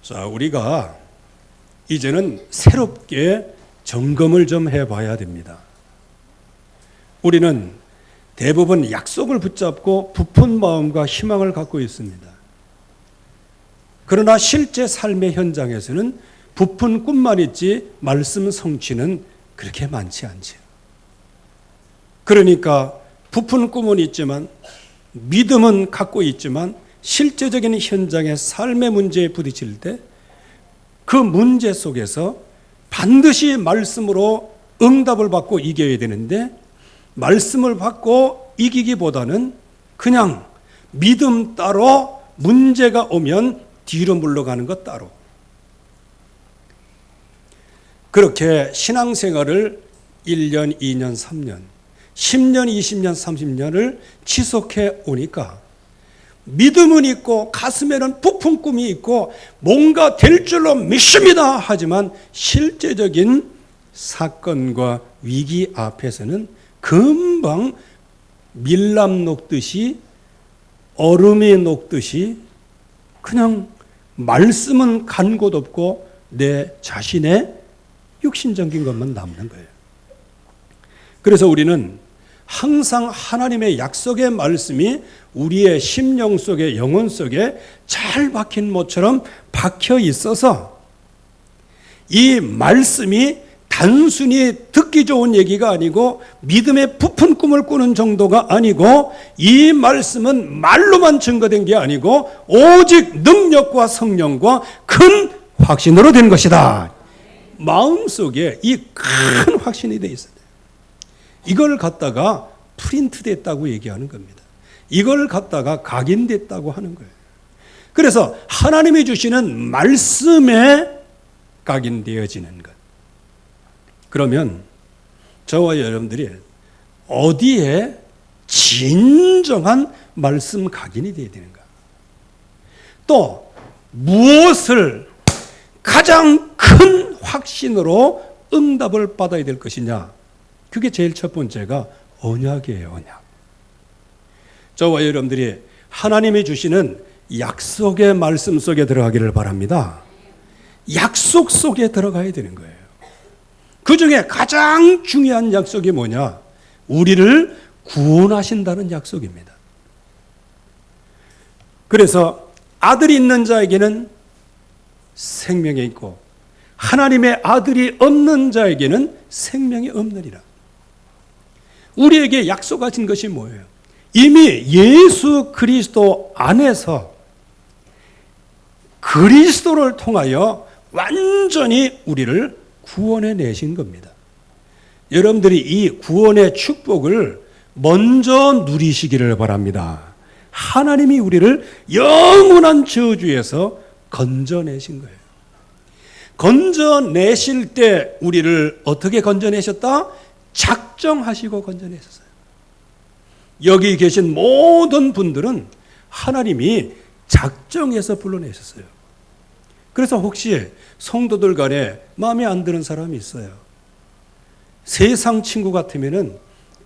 자, 우리가 이제는 새롭게 점검을 좀 해봐야 됩니다. 우리는 대부분 약속을 붙잡고 부푼 마음과 희망을 갖고 있습니다. 그러나 실제 삶의 현장에서는 부푼 꿈만 있지 말씀 성취는 그렇게 많지 않지요. 그러니까 부푼 꿈은 있지만 믿음은 갖고 있지만 실제적인 현장의 삶의 문제에 부딪힐 때 그 문제 속에서 반드시 말씀으로 응답을 받고 이겨야 되는데 말씀을 받고 이기기보다는 그냥 믿음 따로 문제가 오면 뒤로 물러가는 것 따로 그렇게 신앙생활을 1년, 2년, 3년, 10년, 20년, 30년을 지속해 오니까 믿음은 있고 가슴에는 부푼 꿈이 있고 뭔가 될 줄로 믿습니다. 하지만 실제적인 사건과 위기 앞에서는 금방 밀람 녹듯이 얼음이 녹듯이 그냥 말씀은 간 곳 없고 내 자신의 육신적인 것만 남는 거예요. 그래서 우리는 항상 하나님의 약속의 말씀이 우리의 심령 속에 영혼 속에 잘 박힌 못처럼 박혀 있어서 이 말씀이 단순히 듣기 좋은 얘기가 아니고 믿음의 부푼 꿈을 꾸는 정도가 아니고 이 말씀은 말로만 증거된 게 아니고 오직 능력과 성령과 큰 확신으로 된 것이다. 마음속에 이 큰 확신이 돼 있어요. 이걸 갖다가 프린트됐다고 얘기하는 겁니다. 이걸 갖다가 각인됐다고 하는 거예요. 그래서 하나님이 주시는 말씀에 각인되어지는 것. 그러면 저와 여러분들이 어디에 진정한 말씀 각인이 되어야 되는가? 또 무엇을 가장 큰 확신으로 응답을 받아야 될 것이냐? 그게 제일 첫 번째가 언약이에요. 언약. 저와 여러분들이 하나님이 주시는 약속의 말씀 속에 들어가기를 바랍니다. 약속 속에 들어가야 되는 거예요. 그 중에 가장 중요한 약속이 뭐냐? 우리를 구원하신다는 약속입니다. 그래서 아들이 있는 자에게는 생명이 있고 하나님의 아들이 없는 자에게는 생명이 없느니라. 우리에게 약속하신 것이 뭐예요? 이미 예수 그리스도 안에서 그리스도를 통하여 완전히 우리를 구원해 내신 겁니다. 여러분들이 이 구원의 축복을 먼저 누리시기를 바랍니다. 하나님이 우리를 영원한 저주에서 건져내신 거예요. 건져내실 때 우리를 어떻게 건져내셨다? 작정하시고 건져내셨어요. 여기 계신 모든 분들은 하나님이 작정해서 불러내셨어요. 그래서 혹시 성도들 간에 마음에 안 드는 사람이 있어요. 세상 친구 같으면은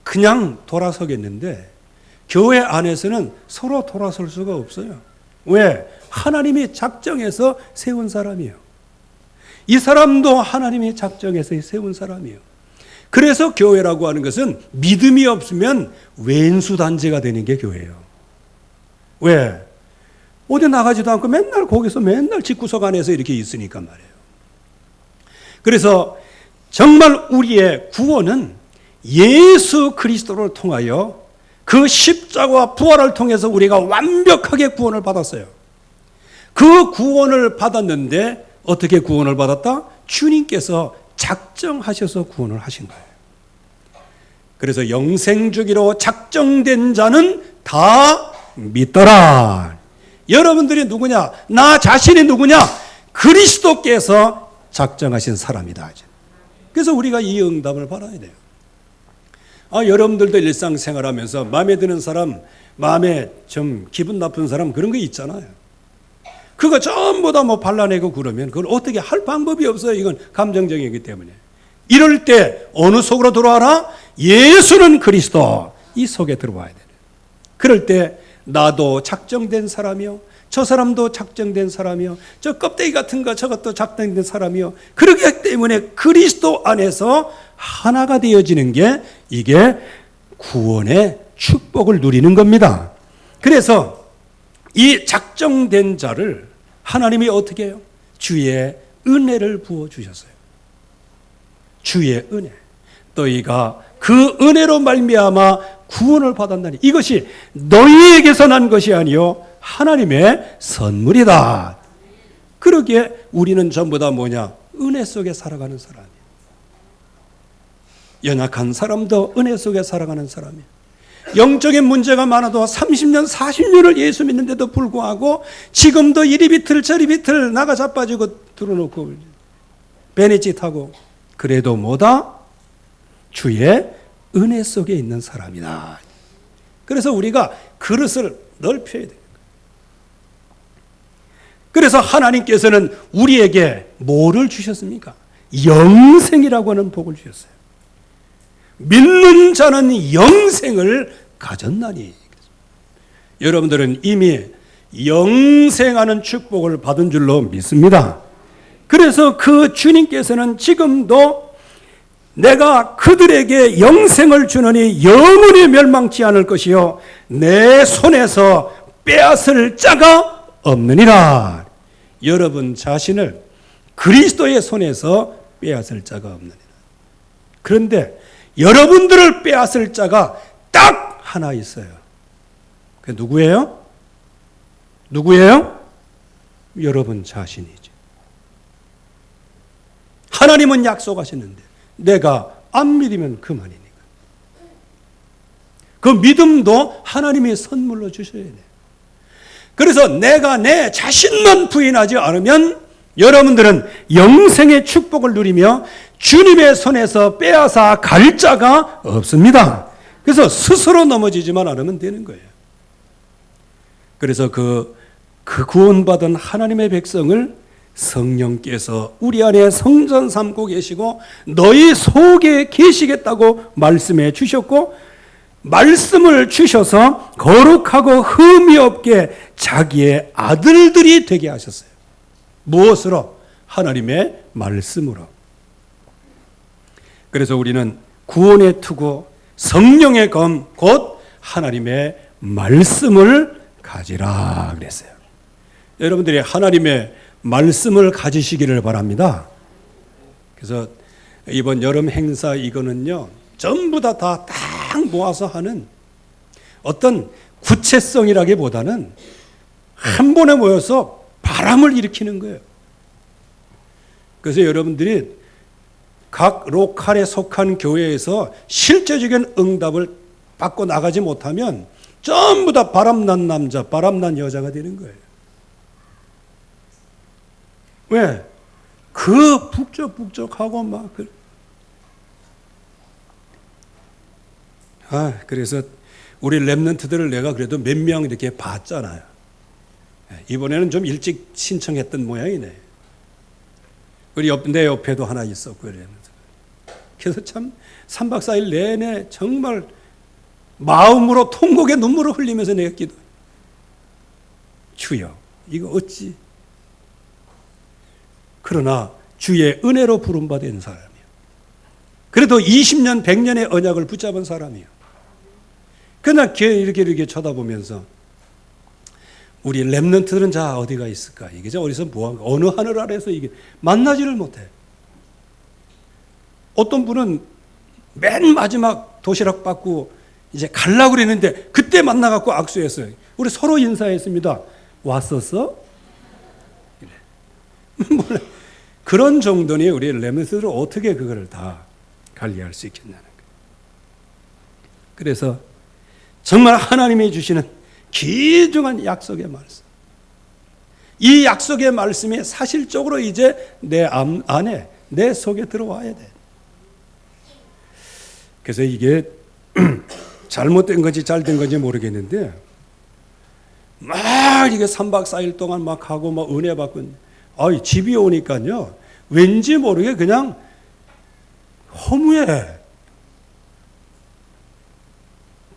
그냥 돌아서겠는데 교회 안에서는 서로 돌아설 수가 없어요. 왜? 하나님이 작정해서 세운 사람이에요. 이 사람도 하나님이 작정해서 세운 사람이에요. 그래서 교회라고 하는 것은 믿음이 없으면 왼수단체가 되는 게 교회예요. 왜? 어디 나가지도 않고 맨날 거기서 맨날 집구석 안에서 이렇게 있으니까 말이에요. 그래서 정말 우리의 구원은 예수 그리스도를 통하여 그 십자가와 부활을 통해서 우리가 완벽하게 구원을 받았어요. 그 구원을 받았는데 어떻게 구원을 받았다? 주님께서 작정하셔서 구원을 하신 거예요. 그래서 영생 주기로 작정된 자는 다 믿더라. 여러분들이 누구냐? 나 자신이 누구냐? 그리스도께서 작정하신 사람이다. 그래서 우리가 이 응답을 받아야 돼요. 여러분들도 일상생활하면서 마음에 드는 사람, 마음에 좀 기분 나쁜 사람 그런 거 있잖아요. 그거 전부 다 발라내고 그러면 그걸 어떻게 할 방법이 없어요. 이건 감정적이기 때문에. 이럴 때 어느 속으로 들어와라? 예수는 그리스도. 이 속에 들어와야 돼요. 그럴 때 나도 작정된 사람이요, 저 사람도 작정된 사람이요, 저 껍데기 같은 거 저것도 작정된 사람이요. 그렇기 때문에 그리스도 안에서 하나가 되어지는 게 이게 구원의 축복을 누리는 겁니다. 그래서 이 작정된 자를 하나님이 어떻게 해요? 주의 은혜를 부어주셨어요. 주의 은혜. 너희가 그 은혜로 말미암아 구원을 받았나니 이것이 너희에게서 난 것이 아니요 하나님의 선물이다. 그러기에 우리는 전부 다 뭐냐? 은혜 속에 살아가는 사람이에요. 연약한 사람도 은혜 속에 살아가는 사람이에요. 영적인 문제가 많아도 30년 40년을 예수 믿는데도 불구하고 지금도 이리 비틀 저리 비틀 나가 자빠지고 들어놓고 베네짓하고 그래도 뭐다? 주의 은혜 속에 있는 사람이다. 그래서 우리가 그릇을 넓혀야 돼요. 그래서 하나님께서는 우리에게 뭐를 주셨습니까? 영생이라고 하는 복을 주셨어요. 믿는 자는 영생을 가졌나니. 여러분들은 이미 영생하는 축복을 받은 줄로 믿습니다. 그래서 그 주님께서는 지금도 내가 그들에게 영생을 주노니 영원히 멸망치 않을 것이요 내 손에서 빼앗을 자가 없느니라. 여러분 자신을 그리스도의 손에서 빼앗을 자가 없느니라. 그런데 여러분들을 빼앗을 자가 딱 하나 있어요. 그게 누구예요? 누구예요? 여러분 자신이죠. 하나님은 약속하셨는데 내가 안 믿으면 그만이니까. 그 믿음도 하나님이 선물로 주셔야 돼요. 그래서 내가 내 자신만 부인하지 않으면 여러분들은 영생의 축복을 누리며 주님의 손에서 빼앗아 갈 자가 없습니다. 그래서 스스로 넘어지지만 않으면 되는 거예요. 그래서 그 구원받은 하나님의 백성을 성령께서 우리 안에 성전 삼고 계시고 너희 속에 계시겠다고 말씀해 주셨고 말씀을 주셔서 거룩하고 흠이 없게 자기의 아들들이 되게 하셨어요. 무엇으로? 하나님의 말씀으로. 그래서 우리는 구원의 투구, 성령의 검, 곧 하나님의 말씀을 가지라 그랬어요. 여러분들이 하나님의 말씀을 가지시기를 바랍니다. 그래서 이번 여름 행사 이거는요, 전부 다 딱 모아서 하는 어떤 구체성이라기보다는 한 번에 모여서 바람을 일으키는 거예요. 그래서 여러분들이 각 로컬에 속한 교회에서 실제적인 응답을 받고 나가지 못하면 전부 다 바람난 남자, 바람난 여자가 되는 거예요. 왜? 그 북적북적하고 막 그래서 우리 랩런트들을 내가 그래도 몇 명 이렇게 봤잖아요. 이번에는 좀 일찍 신청했던 모양이네. 내 옆에도 하나 있었고 그래서 참 3박 4일 내내 정말 마음으로 통곡의 눈물을 흘리면서 내가 기도. 주여, 이거 어찌? 그러나 주의 은혜로 부름받은 사람이에요. 그래도 20년, 100년의 언약을 붙잡은 사람이에요. 그러나 이렇게 쳐다보면서 우리 랩런트들은 자 어디가 있을까? 이게 어디서 뭐한가? 어느 하늘 아래서 이게 만나지를 못해. 어떤 분은 맨 마지막 도시락 받고 이제 가려고 그랬는데 그때 만나갖고 악수했어요. 우리 서로 인사했습니다. 왔었어? 몰라. 그런 정도니 우리 랩런트들은 어떻게 그거를 다 관리할 수 있겠냐는 거예요. 그래서 정말 하나님이 주시는 귀중한 약속의 말씀. 이 약속의 말씀이 사실적으로 이제 내 안에, 내 속에 들어와야 돼. 그래서 이게 잘못된 건지 잘된 건지 모르겠는데 막 이게 3박 4일 동안 막 하고 막 은혜 받고 집이 오니까요. 왠지 모르게 그냥 허무해.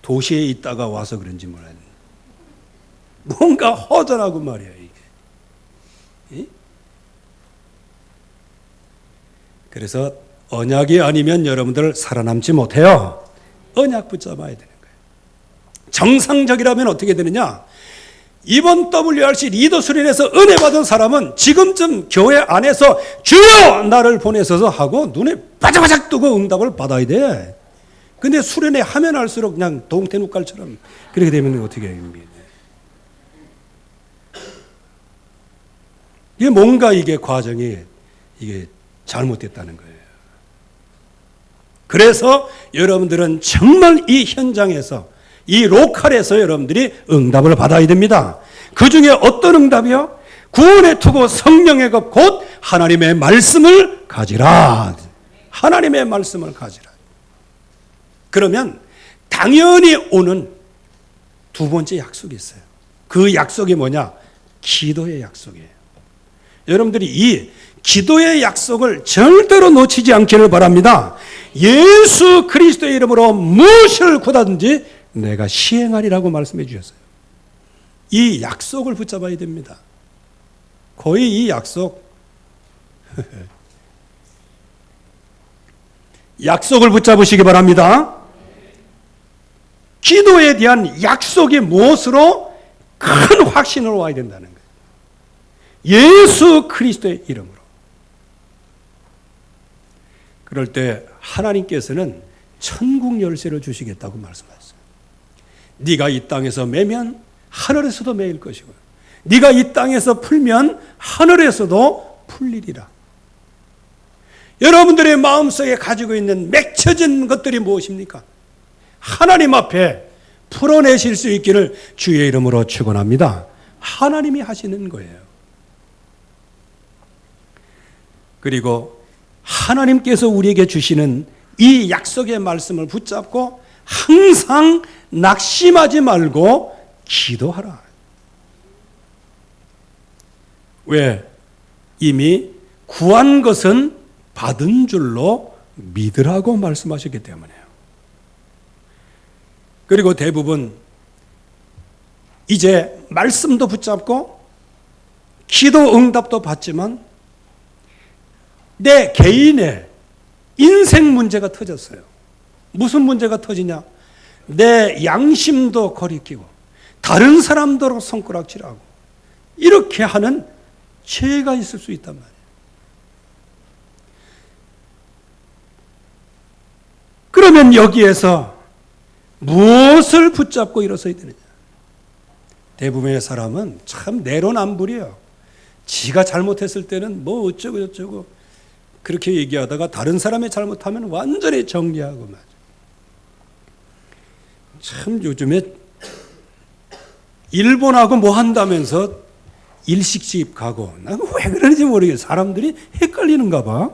도시에 있다가 와서 그런지 몰라요. 뭔가 허전하고 말이야 이게. 그래서 언약이 아니면 여러분들 살아남지 못해요. 언약 붙잡아야 되는 거예요. 정상적이라면 어떻게 되느냐? 이번 WRC 리더 수련에서 은혜 받은 사람은 지금쯤 교회 안에서 주여 나를 보내소서 하고 눈에 바짝바짝 뜨고 응답을 받아야 돼. 근데 수련회 하면 할수록 그냥 동태누깔처럼 그렇게 되면 어떻게 해요? 이게 뭔가 이게 과정이 이게 잘못됐다는 거예요. 그래서 여러분들은 정말 이 현장에서 이 로컬에서 여러분들이 응답을 받아야 됩니다. 그 중에 어떤 응답이요? 구원의 투구 성령의 것 곧 하나님의 말씀을 가지라. 하나님의 말씀을 가지라. 그러면 당연히 오는 두 번째 약속이 있어요. 그 약속이 뭐냐? 기도의 약속이에요. 여러분들이 이 기도의 약속을 절대로 놓치지 않기를 바랍니다. 예수 그리스도의 이름으로 무엇을 구하든지 내가 시행하리라고 말씀해 주셨어요. 이 약속을 붙잡아야 됩니다. 거의 이 약속 약속을 붙잡으시기 바랍니다. 기도에 대한 약속이 무엇으로? 큰 확신으로 와야 된다는 거예요. 예수 그리스도의 이름으로. 그럴 때 하나님께서는 천국 열쇠를 주시겠다고 말씀하셨어요. 네가 이 땅에서 매면 하늘에서도 매일 것이고 네가 이 땅에서 풀면 하늘에서도 풀리리라. 여러분들의 마음속에 가지고 있는 맺혀진 것들이 무엇입니까? 하나님 앞에 풀어내실 수 있기를 주의 이름으로 축원합니다. 하나님이 하시는 거예요. 그리고 하나님께서 우리에게 주시는 이 약속의 말씀을 붙잡고 항상 낙심하지 말고 기도하라. 왜? 이미 구한 것은 받은 줄로 믿으라고 말씀하셨기 때문에요. 그리고 대부분 이제 말씀도 붙잡고 기도 응답도 받지만 내 개인의 인생 문제가 터졌어요. 무슨 문제가 터지냐? 내 양심도 거리끼고 다른 사람들로 손가락질하고 이렇게 하는 죄가 있을 수 있단 말이에요. 그러면 여기에서 무엇을 붙잡고 일어서야 되느냐? 대부분의 사람은 참 내로남불이에요. 지가 잘못했을 때는 뭐 어쩌고 저쩌고 그렇게 얘기하다가 다른 사람이 잘못하면 완전히 정리하고 말이죠. 참 요즘에 일본하고 뭐 한다면서 일식집 가고 난 왜 그러는지 모르겠어요. 사람들이 헷갈리는가 봐.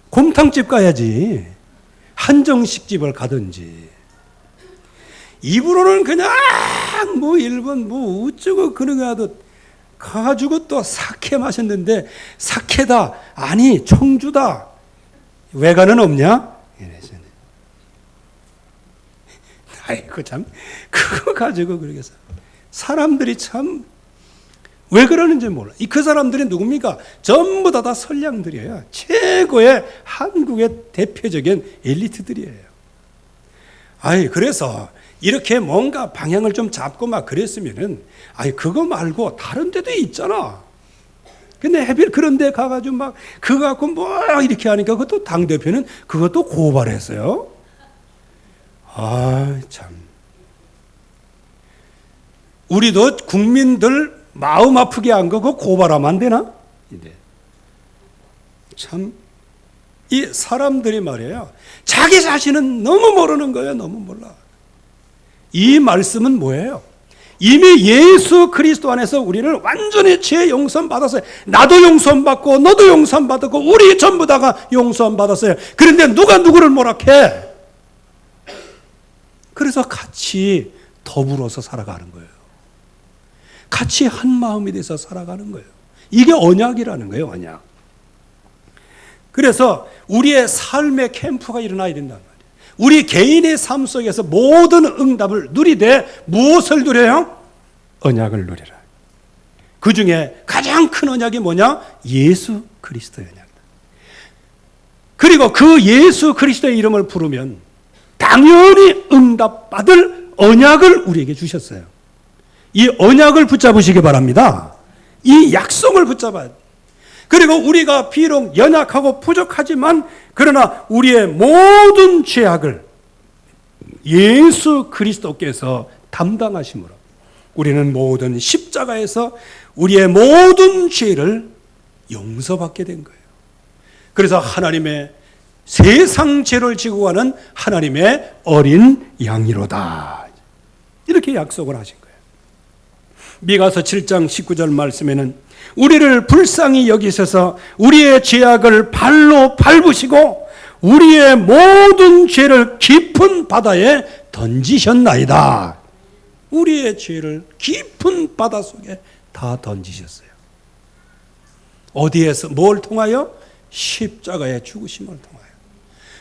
곰탕집 가야지. 한정식집을 가든지. 입으로는 그냥 뭐 일본 뭐 어쩌고 그런 거 하듯 가가지고 또 사케 마셨는데 사케다 아니 청주다 외관은 없냐? 이래서 아이고 참 그거 가지고 그러겠어. 사람들이 참 왜 그러는지 몰라. 그 사람들이 누굽니까? 전부 다 선량들이에요. 최고의 한국의 대표적인 엘리트들이에요. 아이 그래서 이렇게 뭔가 방향을 좀 잡고 막 그랬으면은 아이 그거 말고 다른 데도 있잖아. 근데 하필 그런 데 가가지고 막 그거 갖고 뭐 이렇게 하니까 그것도 당대표는 그것도 고발했어요. 아 참. 우리도 국민들 마음 아프게 한 거 그거 고발하면 안 되나? 참 이 사람들이 말이에요. 자기 자신은 너무 모르는 거예요. 너무 몰라. 이 말씀은 뭐예요? 이미 예수 그리스도 안에서 우리를 완전히 죄 용서 받았어요. 나도 용서 받고 너도 용서 받았고 우리 전부 다가 용서 받았어요. 그런데 누가 누구를 뭐라해? 그래서 같이 더불어서 살아가는 거예요. 같이 한 마음이 돼서 살아가는 거예요. 이게 언약이라는 거예요. 언약. 그래서 우리의 삶의 캠프가 일어나야 된단 말이에요. 우리 개인의 삶 속에서 모든 응답을 누리되 무엇을 누려요? 언약을 누리라. 그 중에 가장 큰 언약이 뭐냐? 예수 그리스도의 언약이다. 그리고 그 예수 그리스도의 이름을 부르면 당연히 응답받을 언약을 우리에게 주셨어요. 이 언약을 붙잡으시기 바랍니다. 이 약속을 붙잡아야 돼요. 그리고 우리가 비록 연약하고 부족하지만 그러나 우리의 모든 죄악을 예수 그리스도께서 담당하심으로 우리는 모든 십자가에서 우리의 모든 죄를 용서받게 된 거예요. 그래서 하나님의 세상 죄를 지고 가는 하나님의 어린 양이로다. 이렇게 약속을 하신 거예요. 미가서 7장 19절 말씀에는 우리를 불쌍히 여기셔서 우리의 죄악을 발로 밟으시고 우리의 모든 죄를 깊은 바다에 던지셨나이다. 우리의 죄를 깊은 바다 속에 다 던지셨어요. 어디에서 뭘 통하여? 십자가의 죽으심을 통하여.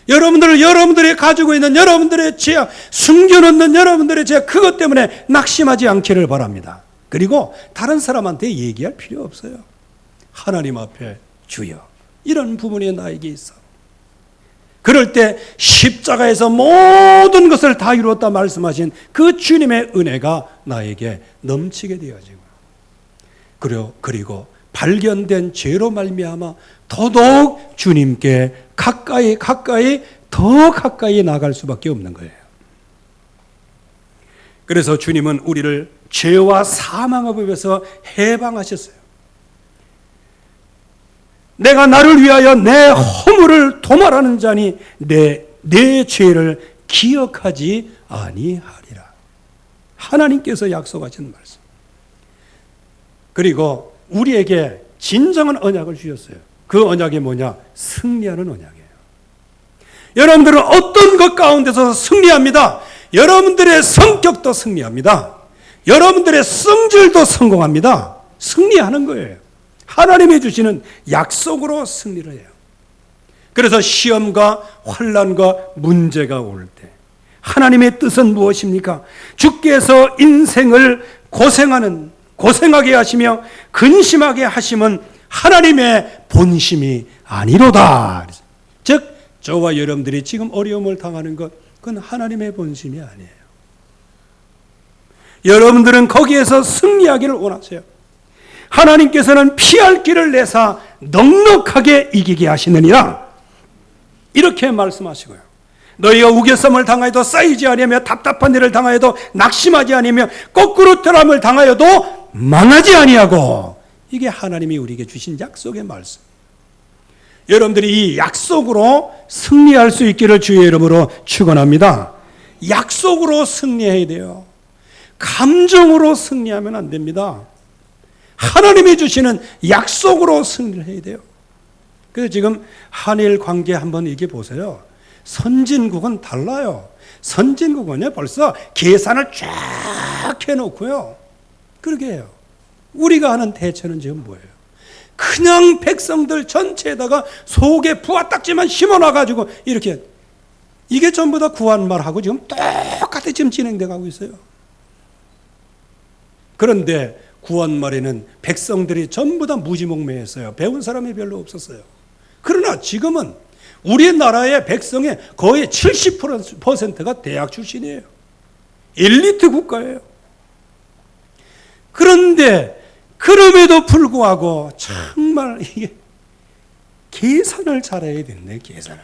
여러분들이 가지고 있는 여러분들의 죄악, 숨겨놓는 여러분들의 죄악, 그것 때문에 낙심하지 않기를 바랍니다. 그리고 다른 사람한테 얘기할 필요 없어요. 하나님 앞에 주여, 이런 부분이 나에게 있어. 그럴 때 십자가에서 모든 것을 다 이루었다 말씀하신 그 주님의 은혜가 나에게 넘치게 되어지고, 그리고 발견된 죄로 말미암아 더더욱 주님께 더 가까이 나갈 수밖에 없는 거예요. 그래서 주님은 우리를 죄와 사망의 법에서 해방하셨어요. 내가 나를 위하여 내 허물을 도말하는 자니 내 죄를 기억하지 아니하리라. 하나님께서 약속하신 말씀. 그리고 우리에게 진정한 언약을 주셨어요. 그 언약이 뭐냐? 승리하는 언약이에요. 여러분들은 어떤 것 가운데서 승리합니다. 여러분들의 성격도 승리합니다. 여러분들의 성질도 성공합니다. 승리하는 거예요. 하나님이 주시는 약속으로 승리를 해요. 그래서 시험과 환난과 문제가 올 때 하나님의 뜻은 무엇입니까? 주께서 인생을 고생하게 하시며 근심하게 하심은 하나님의 본심이 아니로다. 즉 저와 여러분들이 지금 어려움을 당하는 것, 그건 하나님의 본심이 아니에요. 여러분들은 거기에서 승리하기를 원하세요. 하나님께서는 피할 길을 내사 넉넉하게 이기게 하시느니라, 이렇게 말씀하시고요. 너희가 우겨쌈을 당하여도 쌓이지 아니하며 답답한 일을 당하여도 낙심하지 아니하며 거꾸로 떠남을 당하여도 망하지 아니하고, 이게 하나님이 우리에게 주신 약속의 말씀. 여러분들이 이 약속으로 승리할 수 있기를 주의 이름으로 축원합니다. 약속으로 승리해야 돼요. 감정으로 승리하면 안 됩니다. 하나님이 주시는 약속으로 승리를 해야 돼요. 그래서 지금 한일 관계 한번 얘기해 보세요. 선진국은 달라요. 선진국은요 벌써 계산을 쫙 해놓고요 그렇게 해요. 우리가 하는 대처는 지금 뭐예요? 그냥 백성들 전체에다가 속에 부화딱지만 심어놔가지고 이렇게, 이게 전부 다 구한말하고 지금 똑같이 지금 진행돼 가고 있어요. 그런데 구한말에는 백성들이 전부 다 무지몽매했어요. 배운 사람이 별로 없었어요. 그러나 지금은 우리나라의 백성의 거의 70%가 대학 출신이에요. 엘리트 국가예요. 그런데 그럼에도 불구하고 정말 이게 계산을 잘해야 되는데, 계산을.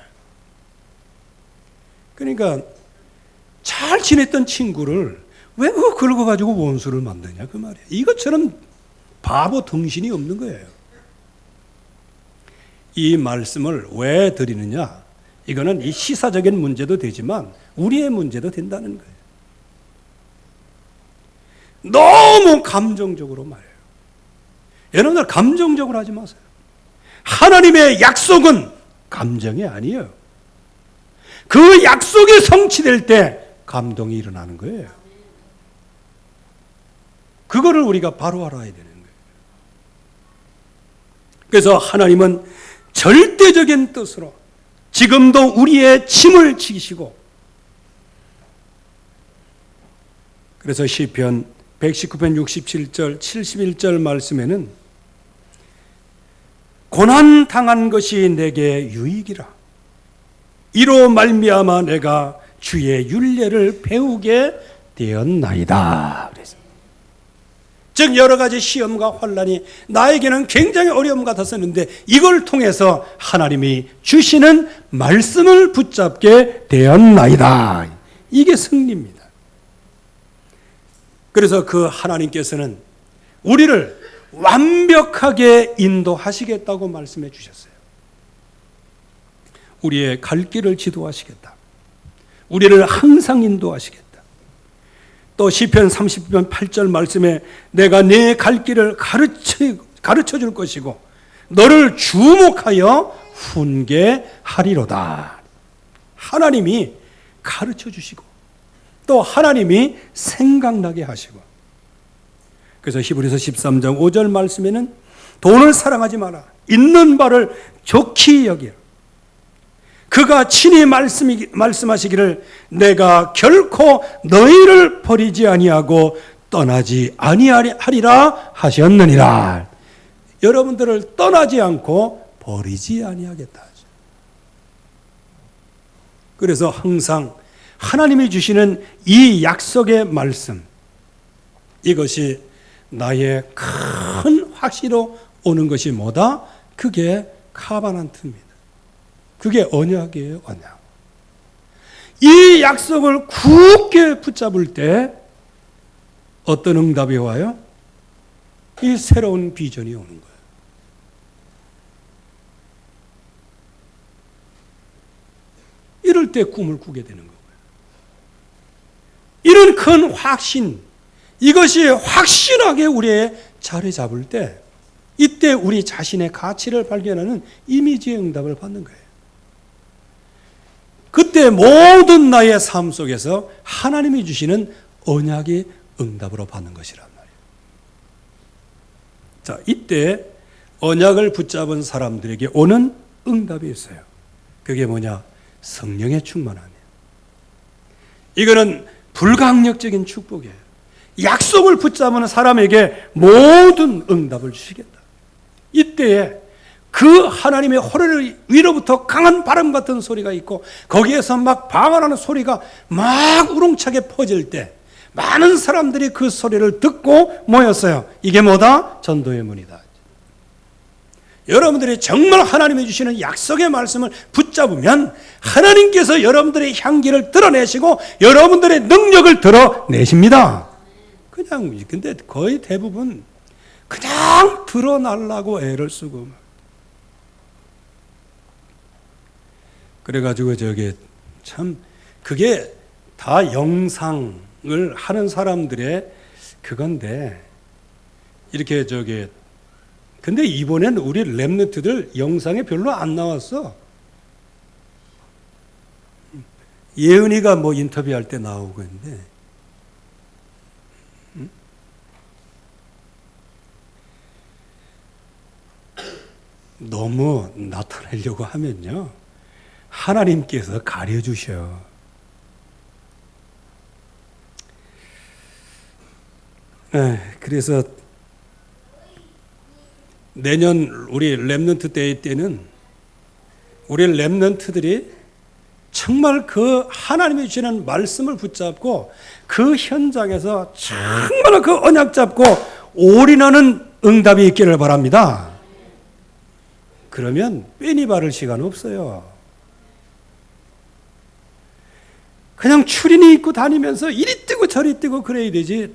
그러니까 잘 지냈던 친구를 왜 그거 긁어가지고 원수를 만드냐 그 말이에요. 이것처럼 바보 등신이 없는 거예요. 이 말씀을 왜 드리느냐, 이거는 이 시사적인 문제도 되지만 우리의 문제도 된다는 거예요. 너무 감정적으로 말해요. 여러분들 감정적으로 하지 마세요. 하나님의 약속은 감정이 아니에요. 그 약속이 성취될 때 감동이 일어나는 거예요. 그거를 우리가 바로 알아야 되는 거예요. 그래서 하나님은 절대적인 뜻으로 지금도 우리의 짐을 지시고, 그래서 시편 119편 67절 71절 말씀에는 고난 당한 것이 내게 유익이라. 이로 말미암아 내가 주의 율례를 배우게 되었나이다. 그래서 즉 여러 가지 시험과 환난이 나에게는 굉장히 어려움 같았었는데 이걸 통해서 하나님이 주시는 말씀을 붙잡게 되었나이다. 이게 승리입니다. 그래서 그 하나님께서는 우리를 완벽하게 인도하시겠다고 말씀해 주셨어요. 우리의 갈 길을 지도하시겠다. 우리를 항상 인도하시겠다. 또 시편 30편 8절 말씀에 내가 내 갈 길을 가르쳐 줄 것이고 너를 주목하여 훈계하리로다. 하나님이 가르쳐 주시고 또 하나님이 생각나게 하시고, 그래서 히브리서 13장 5절 말씀에는 돈을 사랑하지 마라. 있는 바를 좋게 여기라. 그가 친히 말씀하시기를 내가 결코 너희를 버리지 아니하고 떠나지 아니하리라 하셨느니라. 여러분들을 떠나지 않고 버리지 아니하겠다. 그래서 항상 하나님이 주시는 이 약속의 말씀, 이것이 나의 큰 확신으로 오는 것이 뭐다? 그게 카바난트입니다. 그게 언약이에요, 언약. 이 약속을 굳게 붙잡을 때 어떤 응답이 와요? 이 새로운 비전이 오는 거예요. 이럴 때 꿈을 꾸게 되는 거예요. 이런 큰 확신, 이것이 확실하게 우리의 자리 잡을 때 이때 우리 자신의 가치를 발견하는 이미지의 응답을 받는 거예요. 그때 모든 나의 삶 속에서 하나님이 주시는 언약이 응답으로 받는 것이란 말이에요. 자, 이때 언약을 붙잡은 사람들에게 오는 응답이 있어요. 그게 뭐냐? 성령의 충만함이에요. 이거는 불강력적인 축복이에요. 약속을 붙잡은 사람에게 모든 응답을 주시겠다. 이때에 그 하나님의 호를 위로부터 강한 바람 같은 소리가 있고 거기에서 막 방언하는 소리가 막 우렁차게 퍼질 때 많은 사람들이 그 소리를 듣고 모였어요. 이게 뭐다? 전도의 문이다. 여러분들이 정말 하나님이 주시는 약속의 말씀을 붙잡으면 하나님께서 여러분들의 향기를 드러내시고 여러분들의 능력을 드러내십니다. 근데 거의 대부분 그냥 드러나려고 애를 쓰고 그래가지고 참 그게 다 영상을 하는 사람들의 그건데 이렇게 근데 이번엔 우리 랩런트들 영상에 별로 안 나왔어. 예은이가 뭐 인터뷰할 때 나오고 있는데 너무 나타내려고 하면요 하나님께서 가려주셔. 그래서 내년 우리 랩런트 대회 때는 우리 랩런트들이 정말 그 하나님이 주시는 말씀을 붙잡고 그 현장에서 정말 그 언약 잡고 올인하는 응답이 있기를 바랍니다. 그러면 뺀이 바를 시간 없어요. 그냥 추리닝 입고 다니면서 이리 뛰고 저리 뛰고 그래야 되지.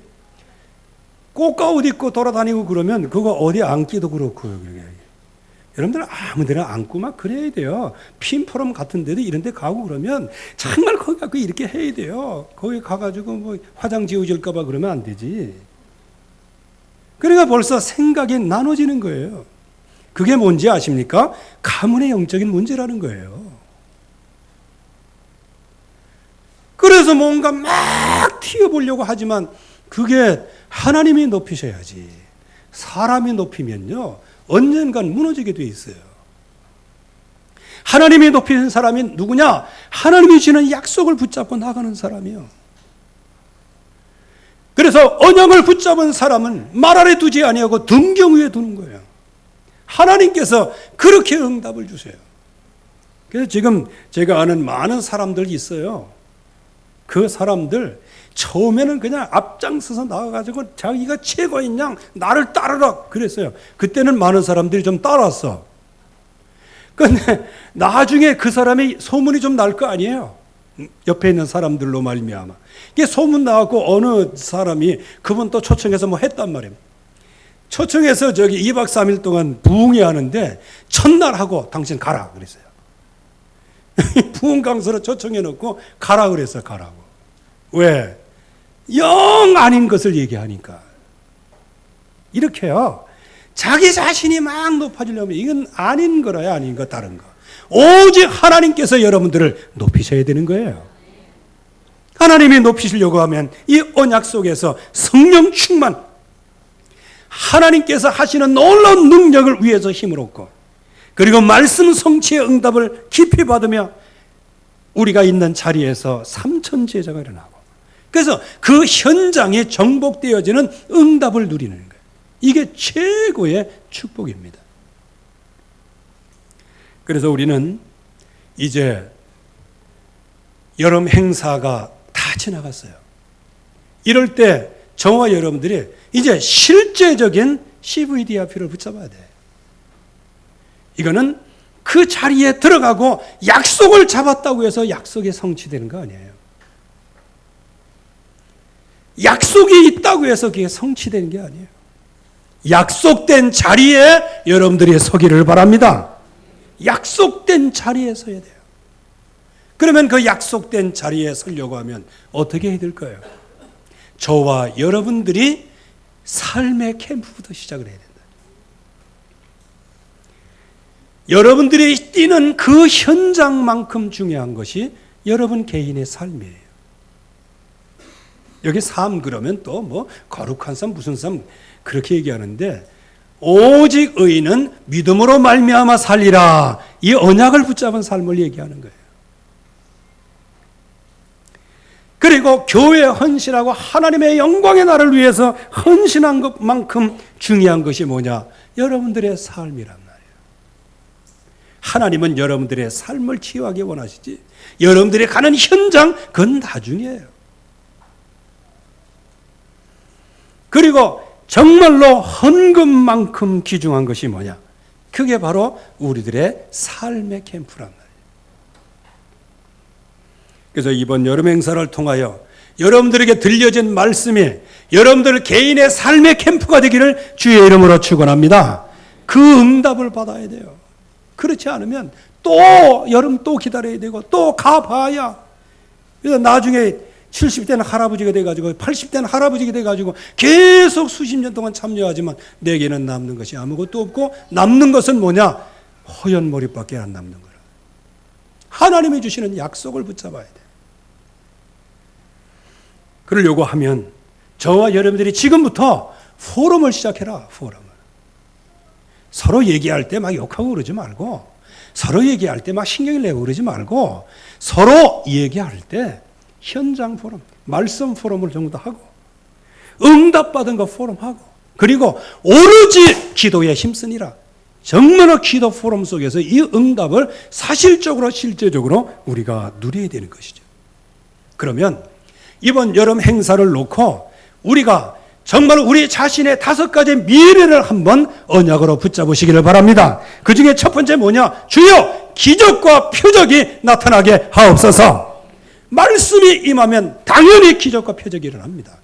꽃가옷 입고 돌아다니고 그러면 그거 어디 앉기도 그렇고요. 여러분들 아무 데나 앉고 막 그래야 돼요. 핀포럼 같은 데도 이런 데 가고 그러면 정말 거기 가고 이렇게 해야 돼요. 거기 가가지고 뭐 화장 지워질까 봐 그러면 안 되지. 그러니까 벌써 생각이 나눠지는 거예요. 그게 뭔지 아십니까? 가문의 영적인 문제라는 거예요. 그래서 뭔가 막 튀어보려고 하지만 그게 하나님이 높이셔야지. 사람이 높이면요 언젠간 무너지게 돼 있어요. 하나님이 높이는 사람이 누구냐? 하나님이 주시는 약속을 붙잡고 나가는 사람이요. 그래서 언약을 붙잡은 사람은 말 아래 두지 아니하고 등경 위에 두는 거예요. 하나님께서 그렇게 응답을 주세요. 그래서 지금 제가 아는 많은 사람들 있어요. 그 사람들 처음에는 그냥 앞장서서 나와가지고 자기가 최고인 양 나를 따르라 그랬어요. 그때는 많은 사람들이 좀 따랐어. 근데 나중에 그 사람이 소문이 좀 날 거 아니에요. 옆에 있는 사람들로 말미암아. 이게 소문 나갖고 어느 사람이 그분 또 초청해서 뭐 했단 말이에요. 초청해서 저기 2박 3일 동안 부흥회 하는데 첫날 하고 당신 가라 그랬어요. 부흥 강사로 초청해 놓고 가라 그랬어. 가라고. 왜? 영 아닌 것을 얘기하니까. 이렇게요. 자기 자신이 막 높아지려면 이건 아닌 거라야 아닌 거 다른 거. 오직 하나님께서 여러분들을 높이셔야 되는 거예요. 하나님이 높이시려고 하면 이 언약 속에서 성령 충만, 하나님께서 하시는 놀라운 능력을 위해서 힘을 얻고, 그리고 말씀 성취의 응답을 깊이 받으며 우리가 있는 자리에서 삼천 제자가 일어나고, 그래서 그 현장에 정복되어지는 응답을 누리는 거예요. 이게 최고의 축복입니다. 그래서 우리는 이제 여름 행사가 다 지나갔어요. 이럴 때 저와 여러분들이 이제 실제적인 CVDIP를 붙잡아야 돼. 이거는 그 자리에 들어가고 약속을 잡았다고 해서 약속이 성취되는 거 아니에요. 약속이 있다고 해서 그게 성취되는 게 아니에요. 약속된 자리에 여러분들이 서기를 바랍니다. 약속된 자리에 서야 돼요. 그러면 그 약속된 자리에 서려고 하면 어떻게 해야 될까요? 저와 여러분들이 삶의 캠프부터 시작을 해야 된다. 여러분들이 뛰는 그 현장만큼 중요한 것이 여러분 개인의 삶이에요. 여기 삶 그러면 또 뭐 거룩한 삶 무슨 삶 그렇게 얘기하는데, 오직 의인은 믿음으로 말미암아 살리라, 이 언약을 붙잡은 삶을 얘기하는 거예요. 그리고 교회에 헌신하고 하나님의 영광의 날을 위해서 헌신한 것만큼 중요한 것이 뭐냐? 여러분들의 삶이란 말이에요. 하나님은 여러분들의 삶을 치유하기 원하시지, 여러분들이 가는 현장 그건 나중이에요. 그리고 정말로 헌금만큼 귀중한 것이 뭐냐? 그게 바로 우리들의 삶의 캠프란 말이에요. 그래서 이번 여름 행사를 통하여 여러분들에게 들려진 말씀이 여러분들 개인의 삶의 캠프가 되기를 주의 이름으로 축원합니다. 그 응답을 받아야 돼요. 그렇지 않으면 또 여름 또 기다려야 되고 또 가봐야, 그래서 나중에 70대는 할아버지가 돼가지고 80대는 할아버지가 돼가지고 계속 수십 년 동안 참여하지만 내게는 남는 것이 아무것도 없고, 남는 것은 뭐냐? 허연 머리밖에 안 남는 거라. 하나님이 주시는 약속을 붙잡아야 돼. 그러려고 하면 저와 여러분들이 지금부터 포럼을 시작해라. 포럼을. 서로 얘기할 때 막 욕하고 그러지 말고, 서로 얘기할 때 막 신경을 내고 그러지 말고, 서로 얘기할 때 현장 포럼, 말씀 포럼을 전부 다 하고, 응답받은 거 포럼하고, 그리고 오로지 기도에 힘쓰니라. 정말로 기도 포럼 속에서 이 응답을 사실적으로 실제적으로 우리가 누려야 되는 것이죠. 그러면 이번 여름 행사를 놓고 우리가 정말 우리 자신의 5가지 미래를 한번 언약으로 붙잡으시기를 바랍니다. 그 중에 첫 번째 뭐냐? 주여 기적과 표적이 나타나게 하옵소서. 말씀이 임하면 당연히 기적과 표적이 일어납니다.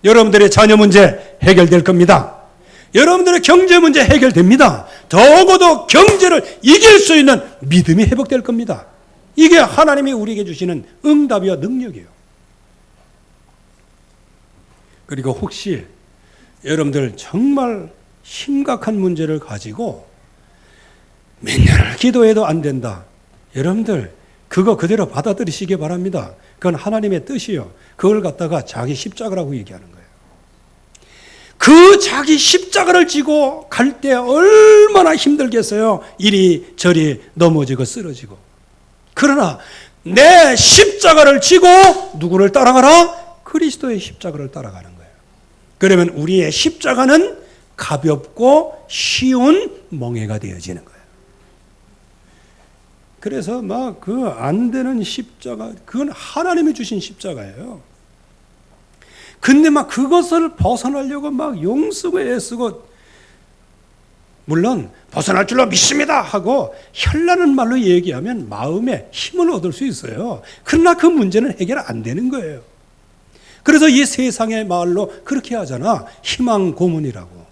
여러분들의 자녀 문제 해결될 겁니다. 여러분들의 경제 문제 해결됩니다. 적어도 경제를 이길 수 있는 믿음이 회복될 겁니다. 이게 하나님이 우리에게 주시는 응답이와 능력이에요. 그리고 혹시 여러분들 정말 심각한 문제를 가지고 몇 년을 기도해도 안 된다. 여러분들 그거 그대로 받아들이시기 바랍니다. 그건 하나님의 뜻이요. 그걸 갖다가 자기 십자가라고 얘기하는 거예요. 그 자기 십자가를 지고 갈 때 얼마나 힘들겠어요. 이리저리 넘어지고 쓰러지고. 그러나 내 십자가를 지고 누구를 따라가라? 그 그리스도의 십자가를 따라가는 거예요. 그러면 우리의 십자가는 가볍고 쉬운 멍에가 되어지는 거예요. 그래서 막 그 안 되는 십자가, 그건 하나님이 주신 십자가예요. 근데 막 그것을 벗어나려고 막 용쓰고 애쓰고, 물론 벗어날 줄로 믿습니다 하고 혈나는 말로 얘기하면 마음에 힘을 얻을 수 있어요. 그러나 그 문제는 해결 안 되는 거예요. 그래서 이 세상의 말로 그렇게 하잖아. 희망 고문이라고.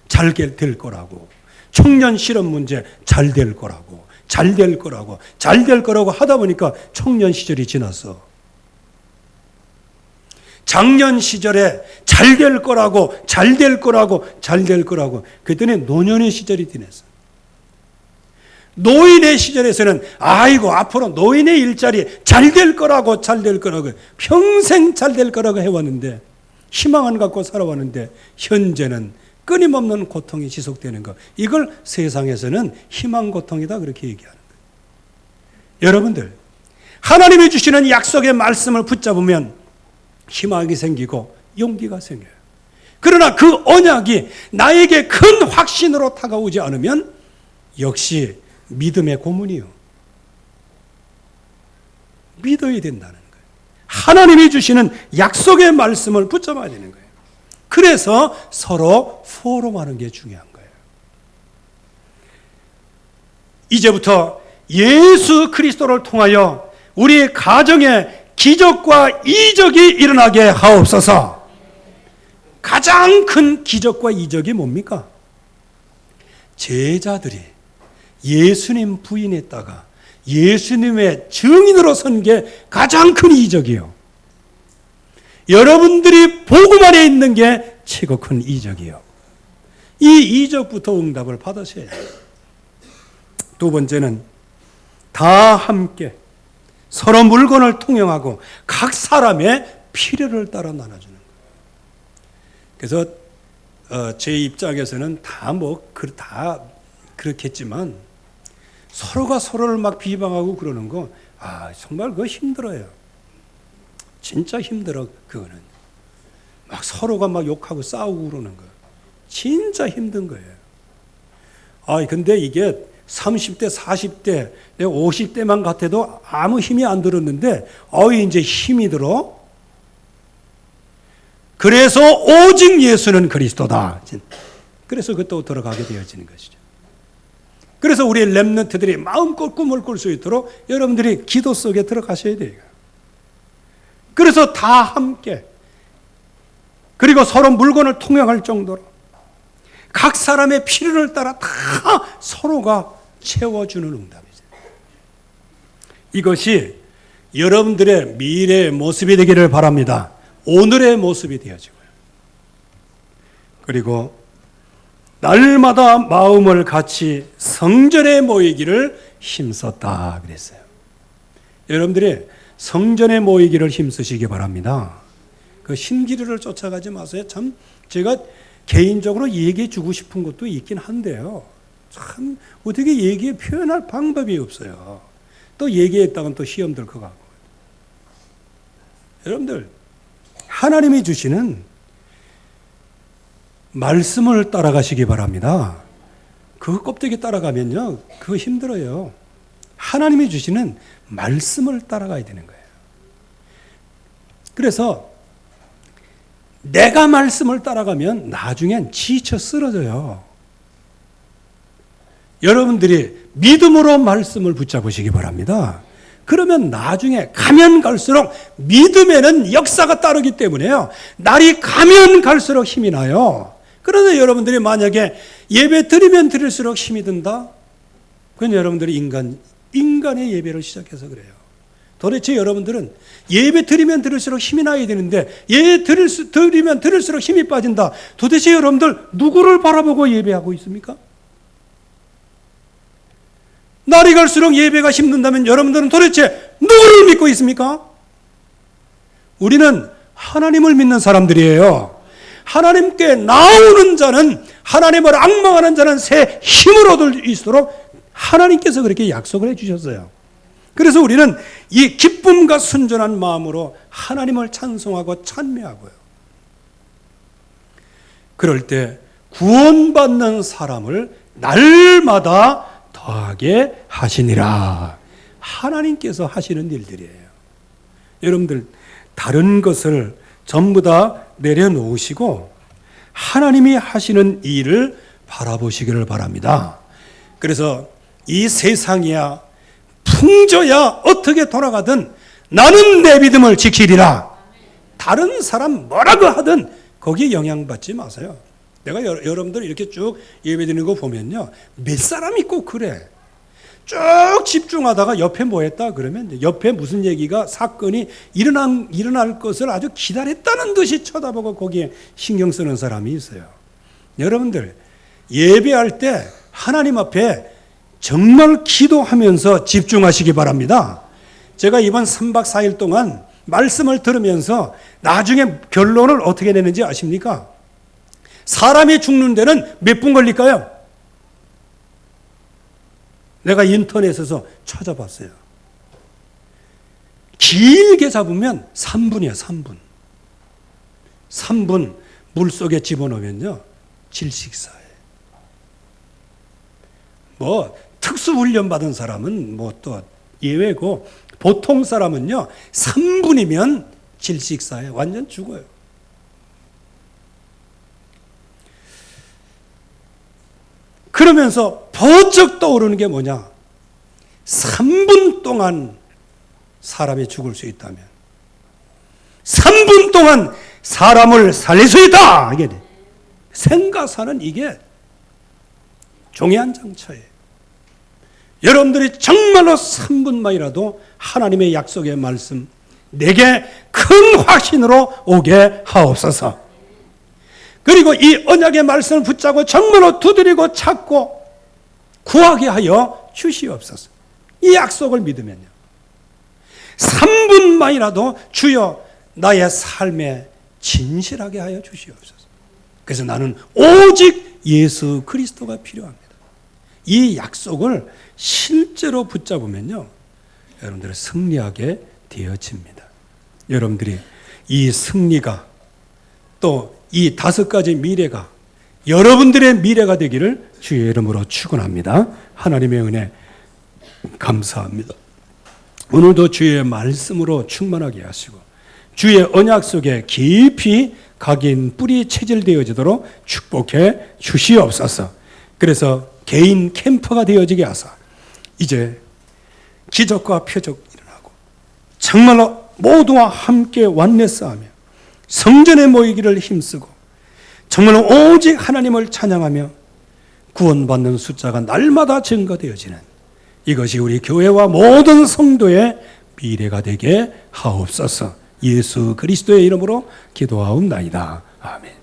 잘 될 거라고. 청년 실업 문제 잘 될 거라고. 잘 될 거라고. 잘 될 거라고 하다 보니까 청년 시절이 지났어. 작년 시절에 잘 될 거라고, 잘 될 거라고, 잘 될 거라고. 그랬더니 노년의 시절이 지났어. 노인의 시절에서는 아이고 앞으로 노인의 일자리 잘 될 거라고, 잘 될 거라고, 평생 잘 될 거라고 해왔는데, 희망 안 갖고 살아왔는데 현재는 끊임없는 고통이 지속되는 것. 이걸 세상에서는 희망 고통이다 그렇게 얘기하는 거예요. 여러분들, 하나님이 주시는 약속의 말씀을 붙잡으면 희망이 생기고 용기가 생겨요. 그러나 그 언약이 나에게 큰 확신으로 다가오지 않으면 역시 믿음의 고문이요. 믿어야 된다는 거예요. 하나님이 주시는 약속의 말씀을 붙잡아야 되는 거예요. 그래서 서로 포럼하는 게 중요한 거예요. 이제부터 예수 그리스도를 통하여 우리 가정에 기적과 이적이 일어나게 하옵소서. 가장 큰 기적과 이적이 뭡니까? 제자들이 예수님 부인했다가 예수님의 증인으로 선 게 가장 큰 이적이요. 여러분들이 복음 안에 있는 게 최고 큰 이적이요. 이 이적부터 응답을 받으셔야 해요. 두 번째는 다 함께 서로 물건을 통용하고 각 사람의 필요를 따라 나눠주는 거예요. 그래서 제 입장에서는 다 그렇겠지만 서로가 서로를 막 비방하고 그러는 거, 정말 그거 힘들어요. 진짜 힘들어. 그거는 막 서로가 막 욕하고 싸우고 그러는 거 진짜 힘든 거예요. 근데 이게 30대, 40대, 50대만 같아도 아무 힘이 안 들었는데 이제 힘이 들어. 그래서 오직 예수는 그리스도다. 그래서 그것도 들어가게 되어지는 것이죠. 그래서 우리 렘넌트들이 마음껏 꿈을 꿀 수 있도록 여러분들이 기도 속에 들어가셔야 돼요. 그래서 다 함께, 그리고 서로 물건을 통용할 정도로 각 사람의 필요를 따라 다 서로가 채워주는 응답이죠. 이것이 여러분들의 미래의 모습이 되기를 바랍니다. 오늘의 모습이 되어지고요. 그리고 날마다 마음을 같이 성전에 모이기를 힘썼다 그랬어요. 여러분들이 성전에 모이기를 힘쓰시기 바랍니다. 그 신기루를 쫓아가지 마세요. 참 제가 개인적으로 얘기해 주고 싶은 것도 있긴 한데요. 참 어떻게 얘기해 표현할 방법이 없어요. 또 얘기했다간 또 시험 들 것 같고. 여러분들, 하나님이 주시는 말씀을 따라가시기 바랍니다. 그 껍데기 따라가면요, 그거 힘들어요. 하나님이 주시는 말씀을 따라가야 되는 거예요. 그래서 내가 말씀을 따라가면 나중엔 지쳐 쓰러져요. 여러분들이 믿음으로 말씀을 붙잡으시기 바랍니다. 그러면 나중에 가면 갈수록 믿음에는 역사가 따르기 때문에요. 날이 가면 갈수록 힘이 나요. 그런데 여러분들이 만약에 예배 드리면 드릴수록 힘이 든다? 그건 여러분들이 인간의 예배를 시작해서 그래요. 도대체 여러분들은 예배 드리면 드릴수록 힘이 나야 되는데 예배 드리면 드릴수록 힘이 빠진다. 도대체 여러분들 누구를 바라보고 예배하고 있습니까? 날이 갈수록 예배가 힘든다면 여러분들은 도대체 누구를 믿고 있습니까? 우리는 하나님을 믿는 사람들이에요. 하나님께 나오는 자는, 하나님을 앙망하는 자는 새 힘을 얻을 수 있도록 하나님께서 그렇게 약속을 해 주셨어요. 그래서 우리는 이 기쁨과 순전한 마음으로 하나님을 찬송하고 찬미하고요. 그럴 때 구원받는 사람을 날마다 더하게 하시니라. 하나님께서 하시는 일들이에요. 여러분들 다른 것을 전부 다 내려놓으시고 하나님이 하시는 일을 바라보시기를 바랍니다. 그래서 이 세상이야 풍조야 어떻게 돌아가든 나는 내 믿음을 지키리라. 다른 사람 뭐라고 하든 거기에 영향받지 마세요. 내가 여러분들 이렇게 쭉 예배드리는 거 보면요, 몇 사람이 꼭 그래. 쭉 집중하다가 옆에 뭐 했다 그러면 옆에 무슨 얘기가 사건이 일어날 것을 아주 기다렸다는 듯이 쳐다보고 거기에 신경 쓰는 사람이 있어요. 여러분들 예배할 때 하나님 앞에 정말 기도하면서 집중하시기 바랍니다. 제가 이번 3박 4일 동안 말씀을 들으면서 나중에 결론을 어떻게 내는지 아십니까? 사람이 죽는 데는 몇 분 걸릴까요? 내가 인터넷에서 찾아봤어요. 길게 잡으면 3분이에요. 3분. 3분 물속에 집어넣으면요 질식사예요. 뭐 특수훈련 받은 사람은 뭐 또 예외고 보통 사람은요 3분이면 질식사예요. 완전 죽어요. 그러면서 번쩍 떠오르는 게 뭐냐? 3분 동안 사람이 죽을 수 있다면 3분 동안 사람을 살릴 수 있다. 이게 생가사는 이게 종이 한 장차예요. 여러분들이 정말로 3분만이라도 하나님의 약속의 말씀 내게 큰 확신으로 오게 하옵소서. 그리고 이 언약의 말씀을 붙잡고 정말로 두드리고 찾고 구하게 하여 주시옵소서. 이 약속을 믿으면요 3분만이라도 주여 나의 삶에 진실하게 하여 주시옵소서. 그래서 나는 오직 예수 그리스도가 필요합니다. 이 약속을 실제로 붙잡으면요 여러분들은 승리하게 되어집니다. 여러분들이 이 승리가 또 이 5가지 미래가 여러분들의 미래가 되기를 주의 이름으로 축원합니다. 하나님의 은혜 감사합니다. 오늘도 주의 말씀으로 충만하게 하시고 주의 언약 속에 깊이 각인 뿌리 체질되어지도록 축복해 주시옵소서. 그래서 개인 캠프가 되어지게 하사 이제 기적과 표적 일어나고 정말로 모두와 함께 완례싸우며 성전에 모이기를 힘쓰고 정말로 오직 하나님을 찬양하며 구원받는 숫자가 날마다 증가되어지는 이것이 우리 교회와 모든 성도의 미래가 되게 하옵소서. 예수 그리스도의 이름으로 기도하옵나이다. 아멘.